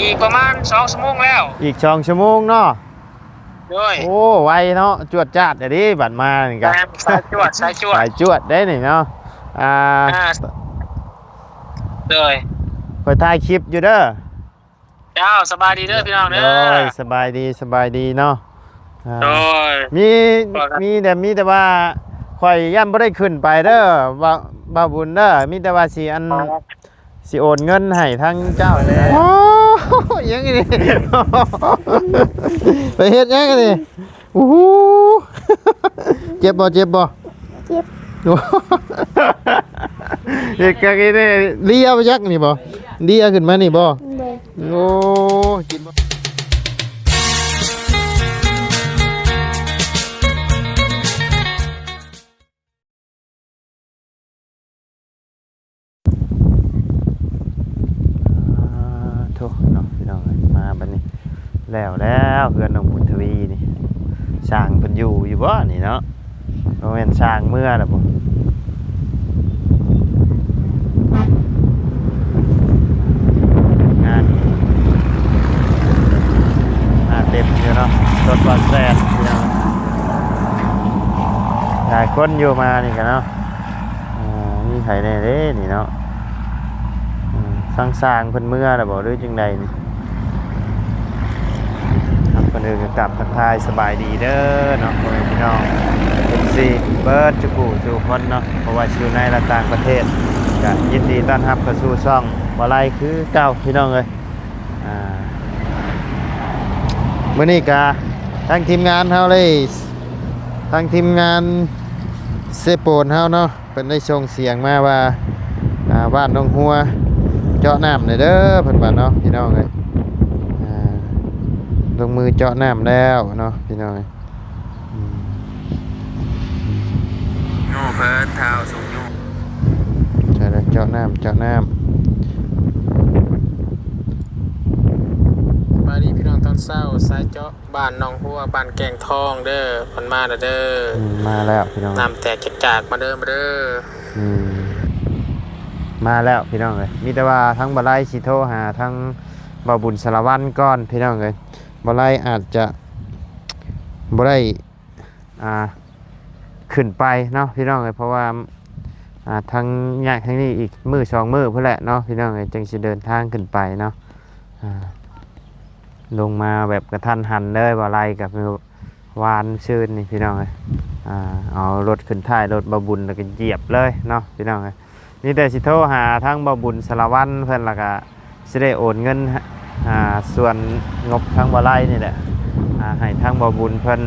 อีกประมาณ2 ชั่วโมงแล้วอีก2 ชั่วโมงเนาะด้วยโอ้ไวเนาะจวดจ้าดเดี๋ยวนี้บัดมานี่กันสายจวดสายจวดสายจวดได้นี่เนาะอ่าอ่าเลยคอยถ่ายคลิปอยู่เด้อเจ้าสบายดีเด้อพี่น้องเด้อสบายดีเนาะโดยมีแต่ว่าคอยย่ำบ่ได้ขึ้นไปเด้อบ่าวบุญเด้อมีแต่ว่าสิโอนเงินให้ทั้งเจ้าเลยโอ้ยังไงนี่ไปเฮ็ดยังไงนี่โอ้โหเจ็บบ่เจ็บเฮ็ดกันนี่เลียไปยักนี่บ่เลียขึ้นมานี่บ่โอ้กินบ่โธ่เนาะพี่น้องมาบัดนี้แล้วเพื่อนน้องบุญทวีนี่สร้างเพิ่นอยู่บ่นี่เนาะบ่แม่นสร้างเมื่อล่ะบ่งานเต็มอยู่เนาะรถบัสแซ่บพี่น้องหลายคนอยู่มานี่กันเนาะมีไผแน่เด้นี่เนาะสร้างเพิ่นเมื่อล่ะบ่หรือจังใดนี่ครับคนอื่นก็กลับทักทายสบายดีเด้อเนาะพ่อแม่พี่น้อง FC เบิร์ดจุกูสู่คนเนาะเพราะว่าอยู่ในและต่างประเทศก็ยินดีต้อนรับเข้าสู่ช่องบ่ไลคือเก่าพี่น้องเอ้ยมื้อนี้ก็ทางทีมงานเฮาเลยทางทีมงานเซโปนเฮาเนาะเพิ่นได้ส่งเสียงมาว่าบ้านหนองหัวเจาะน้ำหน่อยเด้อเพิ่นว่าเนาะพี่น้องเอ้ยลงมือเจาะน้ำแล้วเนาะพี่น้องโน่เพิ่นเท้าสูงโน่ใช่แล้วเจาะน้ำมาดีพี่น้องตอนเช้าสายเจาะบ้านหนองหัวบ้านแกงทองเด้อเพิ่นมาแล้วเด้อมาแล้วพี่น้องน้ำแตกจากมาเด้อมาแล้วพี่น้องเลยมีแต่ว่าทั้งบ่ไลสิโทรหาทั้งบ่บุญสารวัตรก่อนพี่น้องเลยบ่ไลอาจจะบ่ได้ขึ้นไปเนาะพี่น้องเลยเพราะว่าทั้งยากทั้งนี้อีกมื้อ2มื้อพุ่นแหละเนาะพี่น้องเลยจึงสิเดินทางขึ้นไปเนาะลงมาแบบกระทันหันเลยบ่ไลกับวานชื่นนี่พี่น้องเลยเอารถขึ้นท้ายรถบ่บุญแล้วก็เหยียบเลยเนาะพี่น้องเลยนี่แต่สิโทรหาทั้งบ่บุญสารวัตรเพิ่นแล้วก็สิได้โอนเงินส่วนงบทั้งบ่ไลนี่แหละให้ทั้งบ่บุญเพิ่น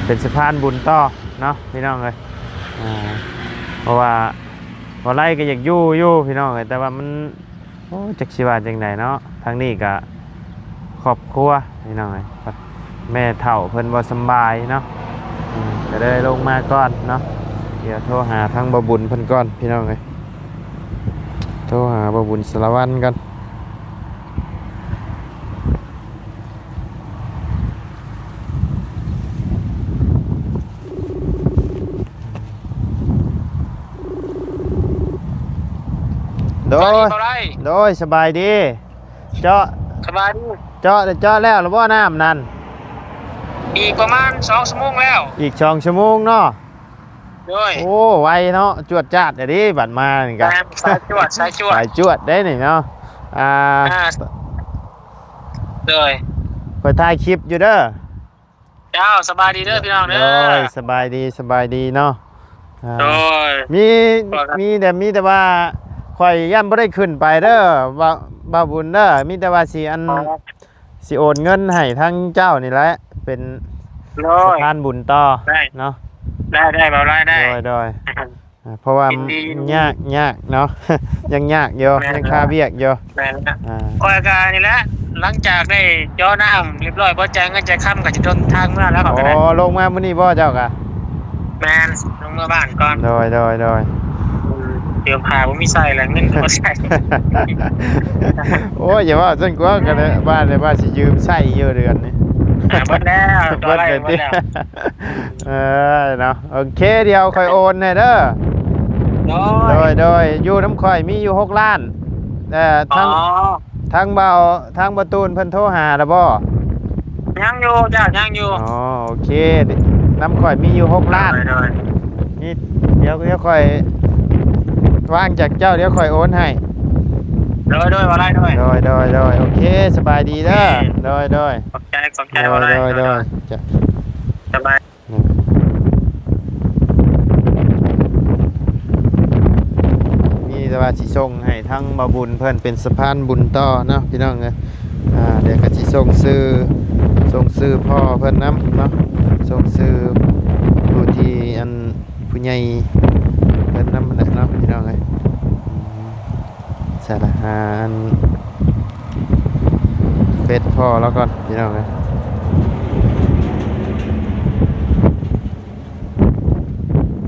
เป็นสะพานบุญต่อเนาะพี่น้องเลยเพราะว่าบ่ไลก็อยากอยู่พี่น้องเลยแต่ว่ามันโอ้จักสิว่าจังไดเนาะทางนี้ก็ครอบครัวพี่น้องเลยแม่เฒ่าเพิ่นบ่สบายเนาะก็เลยลงมาก่อนเนาะเดี๋ยวโทรหาทางบ่บุญเพิ่นก่อนพี่น้องเอ้ยโทรหาบ่บุญสารวัตรกันโดยสบายดีเจาะสบายดีเจาะแล้วหรือบ่น้ำนั่นอีกประมาณ2 ชั่วโมงแล้วอีก2 ชั่วโมงเนาะด้วยโอ้ไวเนาะจวดจ้าดเดี๋ยวนี้บัดมานี่กันสายจวดได้นี่เนาะเลยคอยถ่ายคลิปอยู่เด้อเจ้าสบายดีเด้อพี่น้องเด้อสบายดีเนาะโดยมีแต่ว่าคอยย่ำบ่ได้ขึ้นไปเด้อบ่าวบุญเด้อมีแต่ว่าสิโอนเงินให้ทั้งเจ้านี่แหละเป็นสะพานบุญต่อเนาะได้เบาได้โดยเพราะว่ายากเนาะยังยากอยู่ยังคาเบียกอยู่โอ้ยการนี่แหละหลังจากได้ย่อน้ำเรียบร้อยบ่แจ้งเงินใจค่ำก็จะเดินทางเมื่อแล้วก็ได้ลงมามื้อนี้บ่เจ้ากะแมนลงมาบ้านก่อนโดยเดี๋ยวพาบ่มีใส่แล้วเงินบ่ใส่โอ้ยอย่าว่าจนกว่ากันเลยบ้านเลยว่าสิยืมใช้อยู่เดือนนี้หมดแล้วตัวอะไรหมดแล้วเนาะโอเคเดี๋ยวค่อยโอนให้เด้อโดยอยู่น้ำข่อยมีอยู่6 ล้าน อ๋อ ทางประตูนเพิ่นโทรหาแล้วบ่ยังอยู่จ้ายังอยู่อ๋อโอเคน้ำข่อยมีอยู่6ล้านโดยนี่เดี๋ยวค่อยว่างจากเจ้าเดี๋ยวค่อยโอนให้โดยว่าไรโดยโดยโอเคสบายดีเด้อโดยขอบใจว่าไรโดยจะ สบาย มีแต่ว่าสิส่งให้ทั้งบ่บุญเพิ่นเป็นสะพานบุญต่อเนาะพี่น้องเอ้ยเดี๋ยวก็สิส่งชื่อพ่อเพิ่นนํเนาะส่งชื่อผู้ที่อันผู้ใหญ่เพิ่นนำแหละเนาะพี่น้องเอ้ยสารหารเฟซพ่อแล้วก่อนพี่น้องเอ้ย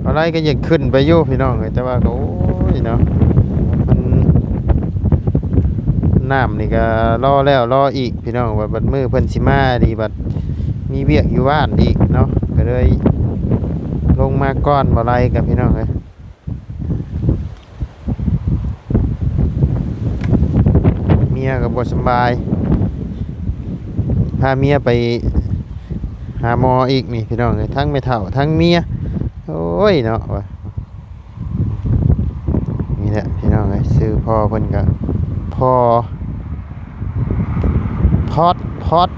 อะไรก็อยากขึ้นไปอยู่พี่น้องเอ้ยแต่ว่าก็โอ้ยเนาะมันน้ำนี่ก็รอแล้วรออีกพี่น้องว่าบัดมือเพิ่นสิมาดีบัดมีเวียกอยู่บ้านอีกเนาะก็เลยลงมาก่อนบ่ไรกับพี่น้องเอ้ยเมียก็บ่สบายพาเมียไปหาหมออีกนี่พี่น้องเอ้ยทั้งแม่เฒ่าทั้งเมียโอ้ยเนาะว่ะนี่แหละพี่น้องเอ้ยซื้อพ่อเพิ่นก็พ่อพอด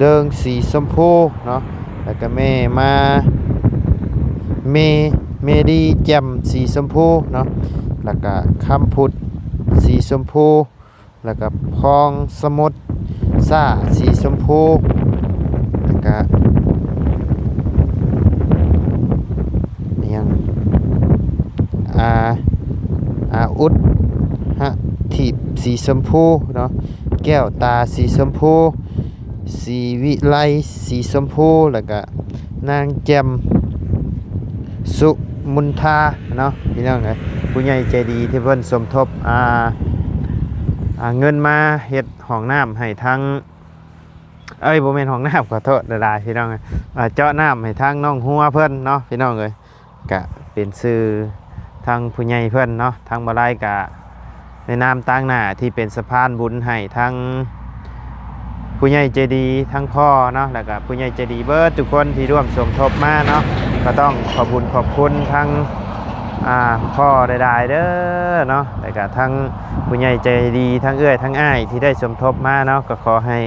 เดิงสีชมพูเนาะแล้วก็แม่มาเมดีแจ่มสีชมพูเนาะแล้วก็คำพุดสีชมพูแล้วก็พองสมุทรซ่าสีชมพูแล้วก็ยังอุดฮะถีบสีชมพูเนาะแก้วตาสีชมพูสีวิไลสีชมพูแล้วก็นางแจ่มสุมุนทาเนาะพี่น้องเอ้ยผู้ใหญ่ใจดีที่เพิ่นสมทบเงินมาเฮ็ดห้องน้ำให้ทั้งบ่แม่นห้องน้ำขอโทษหลายๆพี่น้องเอ้ยเจาะน้ำให้ทั้งน้องหัวเพิ่นเนาะพี่น้องเอ้ยก็เป็นชื่อทางผู้ใหญ่เพิ่นเนาะทางบ่ไล่ก็ในนามต่างหน้าที่เป็นสะพานบุญให้ทั้งผู้ใหญ่ใจดีทั้งพ่อเนาะแล้วก็ผู้ใหญ่ใจดีเบิดทุกคนที่ร่วมสมทบมาเนาะก็ต้องขอบคุณทั้งพ่อได้เด้อเนาะแล้วก็ทั้งผู้ใหญ่ใจดีทั้งเอื้อยทั้งอ้ายที่ได้สมทบมาเนาะก็ขอให้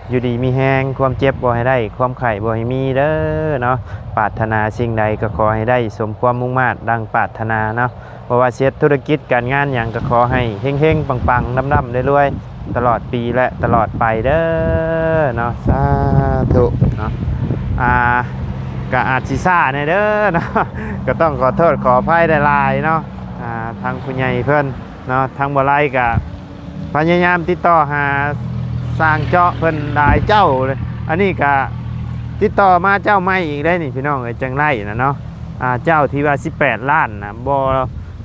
อยู่ดีมีแฮงความเจ็บบ่ให้ได้ความไข้บ่ให้มีเด้อเนาะปรารถนาสิ่งใดก็ขอให้ได้สมความมุ่งมา่ดังปรารถนาเนาะเพราะว่าเสียธุรกิจการงานหยังก็ขอให้เฮงๆปังๆร่ำๆรวยๆตลอดปีและตลอดไปเด้อเนาะสาธุเนาะก็อาจสิซ่าแน่เด้อเนาะก็ต้องขอโทษขออภัยหลายๆเนาะทางผู้ใหญ่เพิ่นเนาะทางบ่ไล่ก็พยายามติดต่อหาสร้างเจาะเพิ่นหลายเจ้าเลยอันนี้ก็ติดต่อมาเจ้าใหม่อีกได้นี่พี่น้องเอ้ยจังไรนะเนาะเจ้าที่ว่า18ล้านนะบ่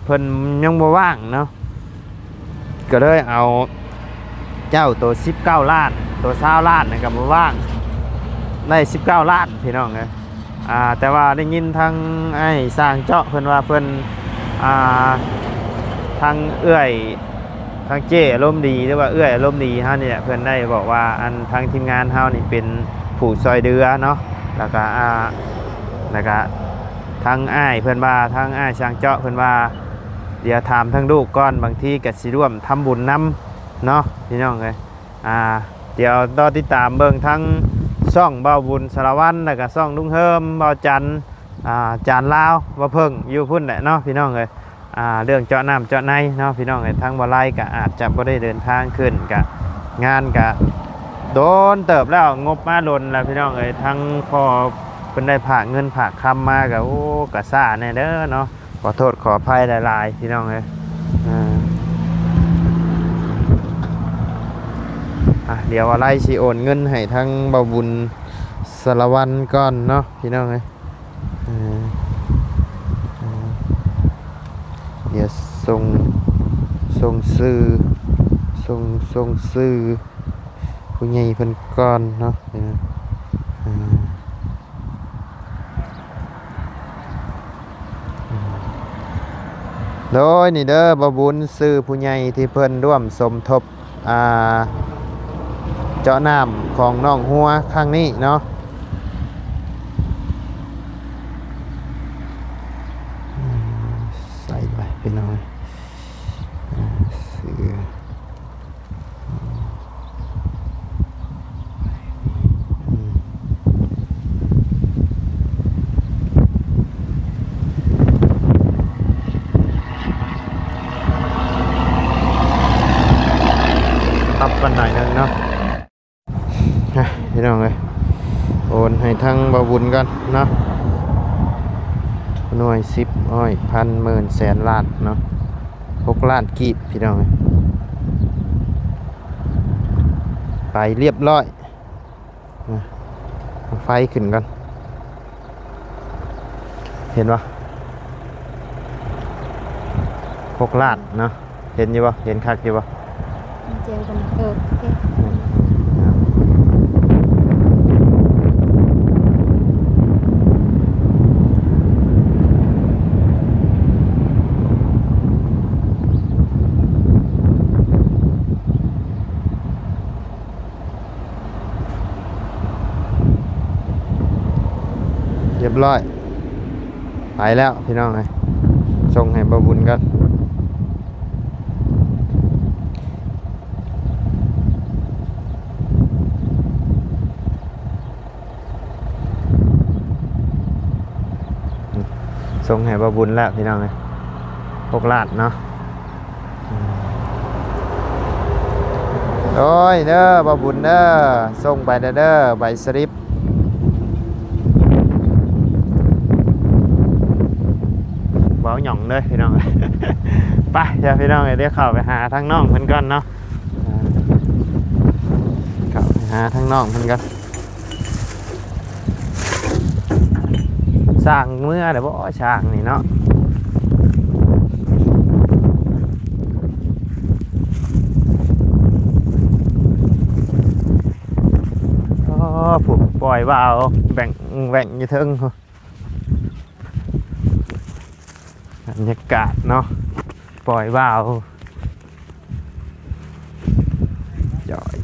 เพิ่นยังบ่ว่างเนาะก็เลยเอาเจ้าตัว19ล้านตัว20ล้านนะก็บ่ว่างได้19ล้านพี่น้องเอ้ยแต่ว่าได้ยินทางไอ้สร้างเจาะเพิ่นว่าเพิ่นทางเอื้อยทางเจ้อารมณ์ดีหรือว่าเอื้อยอารมณ์ดีเฮานี่แหละเพิ่นได้บอกว่าอันทางทีมงานเฮานี่เป็นผู้ซอยเดือเนาะแล้วก็ทางอ้ายเพิ่นว่าทางอ้ายสร้างเจาะเพิ่นว่าเดี๋ยวถามทางลูกก่อนบางทีก็สิร่วมทำบุญนำเนาะพี่น้องเอ้ยเดี๋ยวรอติดตามเบิ่งทั้งช่องเบาบุญสารวัตรแล้วก็ช่องลุงเฮิมเบาจันจานลาวบ่เพิ่งอยู่พุ่นแหละเนาะพี่น้องเอ้ยเรื่องเจาะน้ำเจาะในเนาะพี่น้องเอ้ยทางบ่ไล่ก็อาจจะบ่ได้เดินทางขึ้นก็งานก็โดนเติบแล้วงบมาล้นแล้วพี่น้องเอ้ยทั้งพอเพิ่นได้ฝากเงินฝากคำมาก็โอ้ก็ซ่าแน่เด้อเนาะขอโทษขออภัยหลายๆพี่น้องเอ้ยเดี๋ยวอะไรสิโอนเงินให้ทั้งเบาบุญสารวัตรก่อนเนาะพี่น้องเอ้ยเดี๋ยวส่งซื้อผู้ใหญ่เพิ่นก่อนเนาะ โดยนี่เด้อบบุญซื้อผู้ใหญ่ที่เพิ่นร่วมสมทบเจาะน้ำของน้องหัวครั้งนี้เนาะใส่ไปพี่น้อยซื้อปรับกันหน่อยนึงเนาะพี่น้องเลยโอนให้ทั้งบบุญกันเนาะหน่วย10อ้อยพันหมื่นแสนล้านเนาะ6 ล้านกีบพี่น้องเลยไปเรียบร้อยไฟขึ้นกันเห็นปะ6 ล้านเนาะเห็นอยู่ปะเห็นคักอยู่ปะเจอกันโอเคเรียบร้อยไปแล้วพี่น้องเลยส่งให้บบุญกันส่งให้บบุญแล้วพี่น้องเลย6 ล้านเนาะโอ้ยเด้อบบุญเด้อส่งไปเด้อใบสลิปเบาหย่องเลยพี่น้อง ไปเดี๋ยวพี่น้องเดี๋ยวเข้าไปหาทั้งน้องเพิ่นก่อนเนาะเข้าไปหาทั้งน้องเพิ่นก่อนสร้างเมื่อเดี๋ยวบ่สร้างนี่เนาะผูกปล่อยว่าวแบ่งอยู่เทิงบรรยากาศเนาะปล่อยว่าว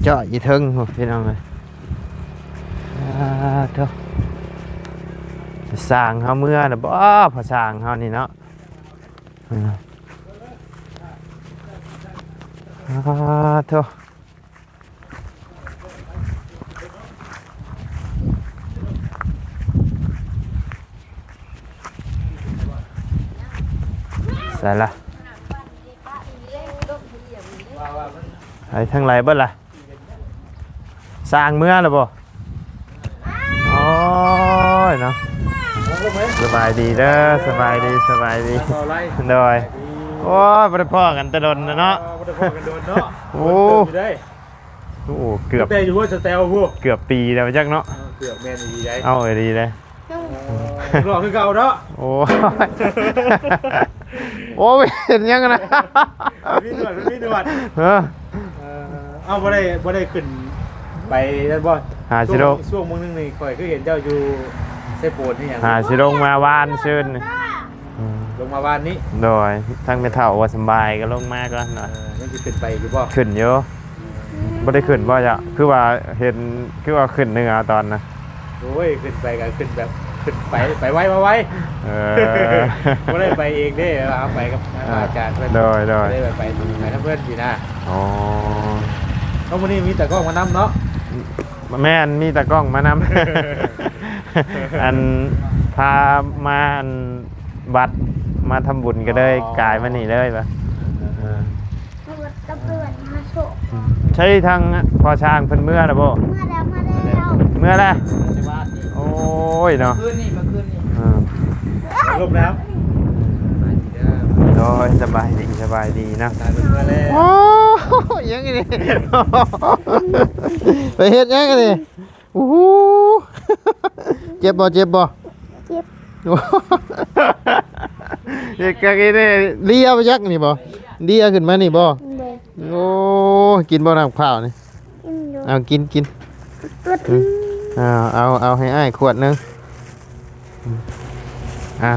จ่อยอยู่เทิงพี่น้องเลยเถอะสร้างเขาเมื่อนะบ่พอสร้างเขานี่เนาะเถอะใส่ละไอ้ทั้งไรเบิ้ลล่ะสร้างเมื่อหรือบ่โอ้ยเนาะสบายดีเด้อสบายดีโดยโอ้ยบ่ได้พ้อกันตะดนนะเนาะโอ้โหเกือบแต่อยู่ว่าจะแตวพวกเกือบปีแล้วจักเนาะเกือบแม่นดีได้เอาดีเลยรอคือเก่าเนาะโอ้ยโอ้ยเห็นยังนะพี่หนวดเอาบ่ได้ขึ้นไปนั่นบ่หาชิโร่ช่วงมึงนึงนี่ข่อยคือเห็นเจ้าอยู่เซโปนนี่หยังหาชิโร่มาวานชื่นลงมาบ้านนี้โดยทั้งไม่เท่าว่าสบายก็ลงมาก่อนหน่อยยังสิขึ้นไปอยู่บ่ขึ้นเยอะบ่ได้ขึ้นบ่จ้ะคือว่าเห็นคือว่าขึ้นเหนือตอนนะโอ้ยขึ้นไปก็ขึ้นแบบขึ้นไปไว้มาไว้บ่ได้ไปเองเด้เอาไปกับอาจารย์เพิ่นโดยได้ไปกับเพิ่นอยู่นะอ๋อเพราะวันนี้มีแต่กล้องมานำเนาะแม่นมีแต่กล้องมานำอันพามาบัตรมาทำบุญก็เลยกายมานี่เลยปะใช่ทางพอช้างเพิ่นเมื่อนะโบเมื่อแล้วโอ้ยเนาะคืนนี้ลบแล้วโดยสบายดีนะโอ้ยยังไงนี่ไปเฮ็ดยังไงนี่โอ้โหเจ็บบ่เจ็บเด็กกันนี่เลี้ยไปยักนี่บ่เลี้ยขึ้นมานี่บ่โอ้กินบ่น้ำข้าวนี่เอากินเอาให้อ้ายขวดนึง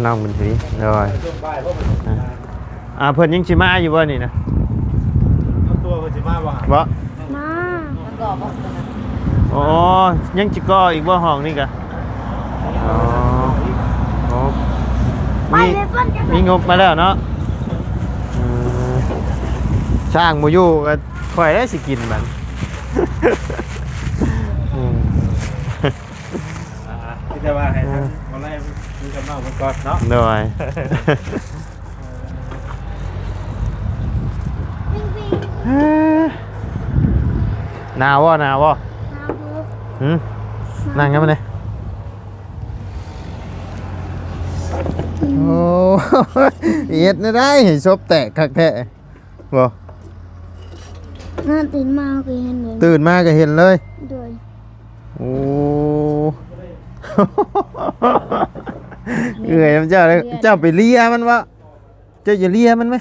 น้องบุญศรีเลย เพิ่นยังสิมาอยู่บ่นี่นะ ตัวเพิ่นสิมาบ่ บ่ มา มันก็บอกกันนะ อ๋อยังสิก่ออีกบ่ห้องนี่กะอ๋อโอ้ ไป มี เลยเพิ่นจะ มีงบมาแล้วเนาะอืมช่างบ่อยู่ก็ค่อยได้สิกินมันอืม ที่จะว่าให้ทางบ่ไล่มีกับน้องมันก่อนเนาะ หน่อย วิ่งวิ่ง หนาวบ่หนาวบ่ น้ำพุ หืมนั่งกันมาเลยโอ้เอ็ดนะได้เห็นซบแตกคักแท้บ่ น่าตื่นมาก็เห็นเลย ตื่นมาก็เห็นเลย ด้วย โอ้ เอื่อยน้ำเจ้าเลยเจ้าไปเลียมันวะเจ้าจะเลียมันไหม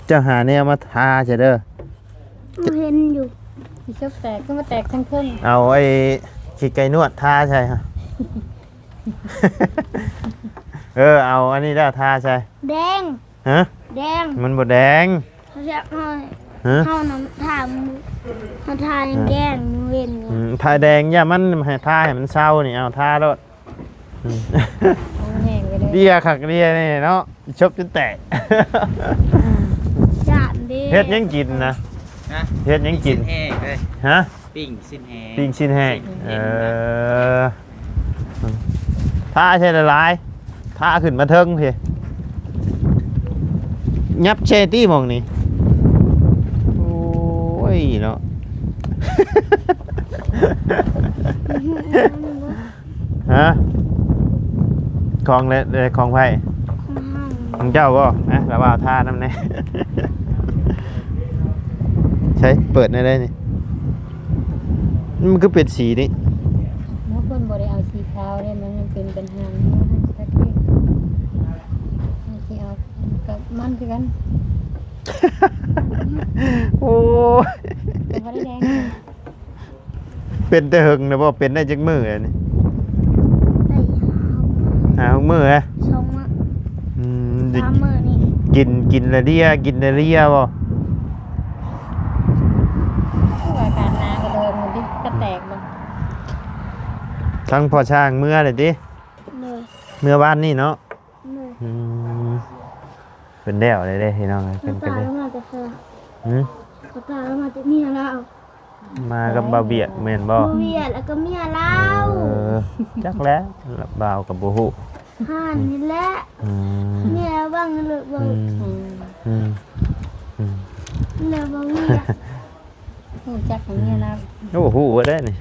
เจ้าหาเนี่ยมาทาใช่เด้อ ก็เห็นอยู่ ที่ชอบแตกก็มาแตกทั้งเครื่อง เอาไอ้ขี้ไก่นวดทาใช่ฮะ เอาอันนี้ได้ทาใช่ แดง ฮะ แดง มันบดแดง เขาจะเอา ฮะ เข้าน้ำถามเขาทานแดงมือเว้น ทาแดงอย่ามันให้ทาให้มันเศร้านี่เอาทาโลด แห้งไปเลย เดียขักเดียนี่เนาะชบจนแตก จานดี เฮ็ดยังกินนะ นะ เฮ็ดยังกิน แห้งเลย ฮะ ปิ้งสิ้นแห้ง ปิ้งชิ้นแห้ง ปิ้ง ท่าใช่ละลายท่าขึ้นมาเทิงพี่ยับเชตี้มองนี่โอ้ยเนาะ ฮะของเลยของไผ่ของเจ้าก็นะแล้วว่าท่าน้ำแน่ ใช้เปิดได้เลยนี่มันก็เป็นสีนี่ เมื่อคนบริเอาสีขาวเนี่ยมันเป็นปัญหาสักทีที่เอากับมันคือกัน โอ้ย แต่ว่าได้แดง เป็นแต่หึงนะบ่เป็นได้จักมือเลยนี่ ได้ หาหกมือเลย สองมื้อ อืม สามมื้อนี่ กินละเดียกินละเดียบ่ อาการน้ำก็เดิมมันดิก็แตกมัน ทั้งพ่อช่างเมื่อเลยดิ เลย เมื่อบ้านนี่เนาะ เลย อืมเป็นแล้วเลยเด้พี่น้องเป็น เขา กัน ตาย เลย แล้วมาจะเธอ หืม เขาตายแล้วมาจะเมียเรา มากับบ่าวเบียดแม่นบ่ เวียดแล้วก็เมียเรา จักแล้วบ่าวกับบ่ฮู้ ห่านนี่แหละ อืม เมียบ้างเลยบ้า อื ง มอืมอืม เลยบ้างเมีย หูจักของเนี่ยนะ โอ้ฮู้ว่าได้นี่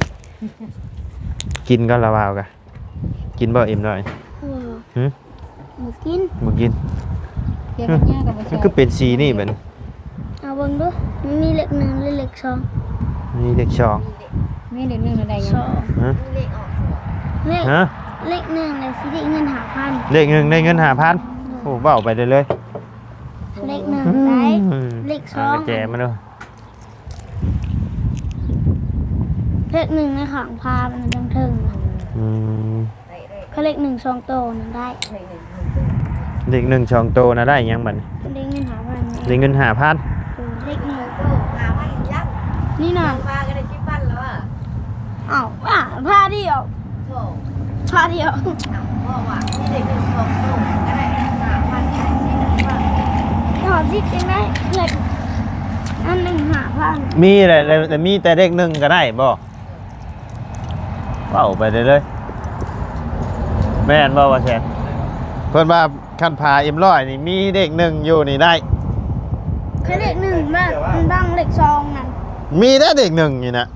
กินก็ละบ่าวกะกินบ่อิ่มหน่อย เออ หืม หมูกิน บ่กิน เกี่ยวกับเนี่ยกับผู้ช มัน าย ก็เป็นสีนี่บัดนี้ เอาเบิ่งดูมันมีเลขหนึ่งและเลขสอง นี่เด็กช่อง ไม่เดือดเรื่องอะไร ส ยั อง ง ฮะ เลข ฮะ เลขหนึ่งเลยสิได้เงิน5,000 เลขหนึ่งได้เงิน5,000โอ้เว้าไปเลย เลขหนึ่งได้ เลขสอง แจมาดู เลขหนึ่งในของพามันจังถึงนะ อืม เขาเลขหนึ่งสองโตนั่นได้ เด็กหนึ่งช่องโตนะได้หยังบัดนี้ ได้เงิน5,000 ได้เงิน5,000 เลขหนึ่ง หาว่าอีกยัง นี่น่ะ มาก็ได้ชิปั้นแล้วอ่ะ อ้าวผ้าเดียว โถ ผ้าเดียว พ่อว่าที่เด็กหนึ่งสองโตก็ได้5,000ได้สิว่า หอซิกยังได้เลขอันหนึ่ง5,000 มีแหละแต่มีแต่เด็กหนึ่งก็ได้บ่เว้าไปเลยแม่นบ่ว่าแซนเพิ่นว่าคันพาเอ็มร้อยนี่มีเด็กหนึ่งอยู่นี่ได้ แค่เลขหนึ่งมันดังเลขสองนั่น มีได้เด็กหนึ่งนี่นะ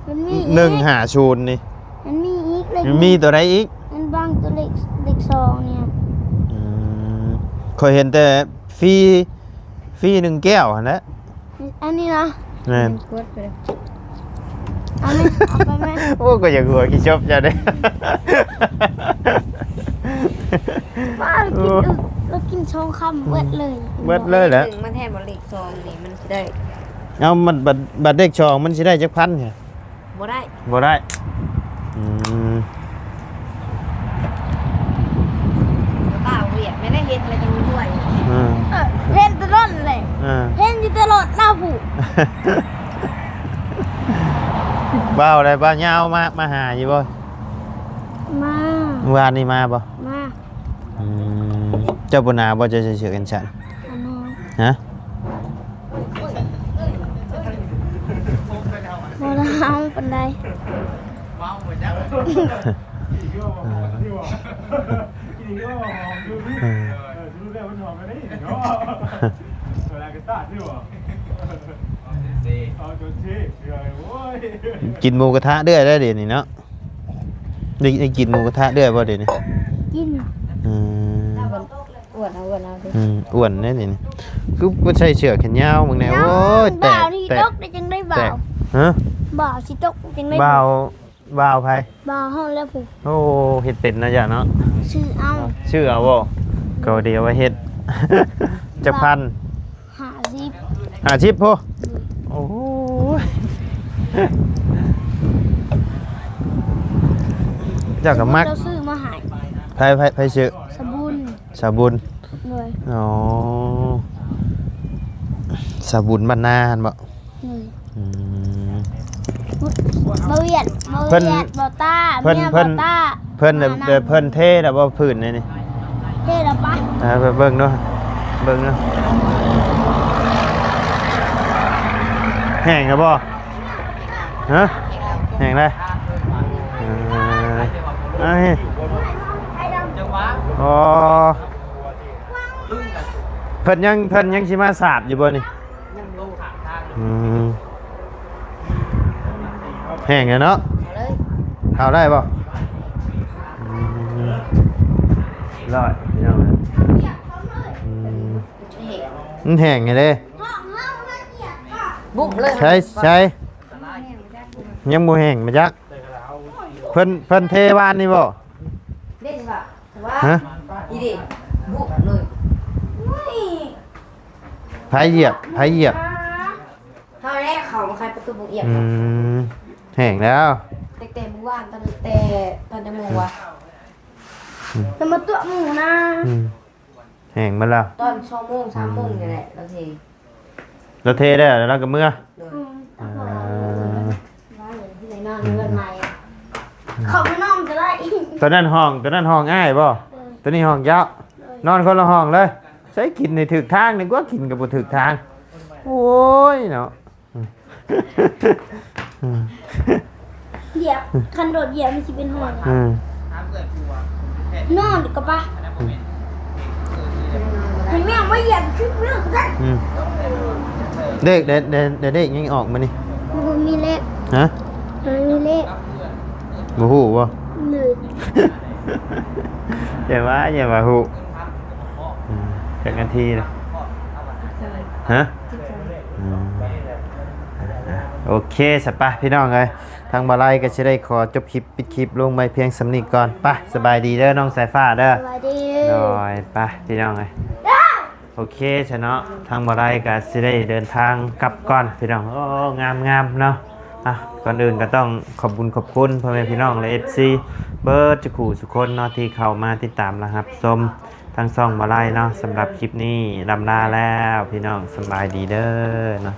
มันมี หนึ่งหาชูนนี่ มันมีอีกเลข มีตัวใดอีก มันบังตัวเลขสองเนี่ย เคยเห็นแต่ฟรีหนึ่งแก้วหั่นแหละ อันนี้นะ แม่น กดไปเลย เอาไหมเอาไปไหม โอ้ก็อยากหัวกี่ชอบจะได้ บ้าเรากินโชว์คำเบิดเลย เบิดเลยแหละ ถึงมันแทนบริกซองนี่มันได้ เอามันบัตรเด็กชองมันสิได้จักพันไง บ่ได้ บ่ได้อืม ป้าเวียดไม่ได้เฮ็ดอะไรกันด้วย อืม เห็นตลอดเลย เออ เห็นอยู่ตลอดเล่าผู้ บ้าวอะไรบ้าวยาวมาหาอยู่บ่ มา เมื่อวานนี้มาบ่ มา อืมเจ้าบ่นาบ่จะเฉยๆกันฉัน อันน้อง ฮะ บ่ได้เอาปานใด กินหมูกระทะเด้อยได้เดี๋ยวนี้เนาะได้กินหมูกระทะเด้อยบ่เดี๋ยวนี้ กิน อืม อ้วนเอาดิ อ้วนแน่เดี๋ยวนี้คือบ่ใช่เสื้อแขนยาวมึงแน่โอ้ยแต บ่าก วนี่ แต ต ก กได้จังได้ แต บ่าก ว ฮะ บ่าวสิตกจังได้ บ่าวบ่าวไผ บ่าวห้องแล้วผู้ โอ้เฮ็ดเป็นนะจ๊ะเนาะ ชื่อเอา ชื่อเอาบ่ก็เดียวว่าเฮ็ด จักพัน 50 50พ่อโอ้ยเจ้าก็มัก เราซื้อมาให้ ไผชื่อ สบุญ สาบุญ เลย อ๋อสาบุญบ้านนาหั่นบ่ เลย อืม บ่เวียด เพิ่น บ่ต้า เพิ่น เมีย เพิ่ บ่ น ต้า เพิ่นเดี๋ยวเพิ่นเทแล้วบ่พื้นนี่ เท่ละปะ ไปเบิ่งเนาะเบิ่งเนาะแห้งแล้วบ่ฮะแห้งเลยเอ้ยอ๋อเพิ่นยังสิมาสาดอยู่บ่นี่อืมแห้งแล้วเนาะเอาได้บ่อืมร้อยพี่น้องมันแห้งไงเด้ บุกเลย ใช่ยังบ่แห้งมาจักเพิ่นเทวานนี่บ่ เด่นว่ะว่า ฮะ อีดิบุกเลย ไผเหยียบ เท่าแรกเขามาใครประตูบุกเอียบ อืมแห้งแล้ว แต่เมื่อวานตอนจะโมงวะ จะมาตัวหมูนะ อืมแห้งมาแล้ว ตอน2 โมง 3 โมงนี่แหละเราเท เราเทได้แล้วเราก็เมื่อ Ừ. ว่าเลยที่ไหนนอนเรือนใหม่ เขาไม่น้องจะได้อีก ตัวนั้นห้องอ้ายบ่ตัวนี้ห้องยาวนอนคนละห้องเลยใช้กินในถึกทางนี่กว่ากินกับบ่ถึกทางโอ้ยเนาะ เหยียบคันโดดเหยียบมันจะเป็นห่วง อืม นอนดีกว่าปะเห็นไหมว่าเหยียบขึ้นเรื่องก็ได้ อืมเด็กเด็กยังออกมานี่ มันมีเลข ฮะ มันมีเลข บ่ฮู้บ่ หนึ่ง อย่าว่าฮู้จักนาทีนะฮะอืมโอเคสัปปะพี่น้องเอ้ยทางบ่ไลก็สิได้ขอจบคลิปปิดคลิปลงไปเพียงสำนี้ก่อนไปสบายดีเด้อน้องสายฟ้าเด้อ สวัสดี โดยไปพี่น้องเอ้ยโอเคชะเนาะทางบ่ไลก็สิได้เดินทางกลับก่อนพี่น้องโอ้งามเนาะอ่ะก่อนอื่นก็ต้องขอบคุณพ่อแม่พี่น้องและ FC เบิร์ดจุกสุคนเนาะที่เข้ามาติดตามนะครับชมทางช่องบ่ไลเนาะสำหรับคลิปนี้ลำลาแล้วพี่น้องสบายดีเด้อเนาะ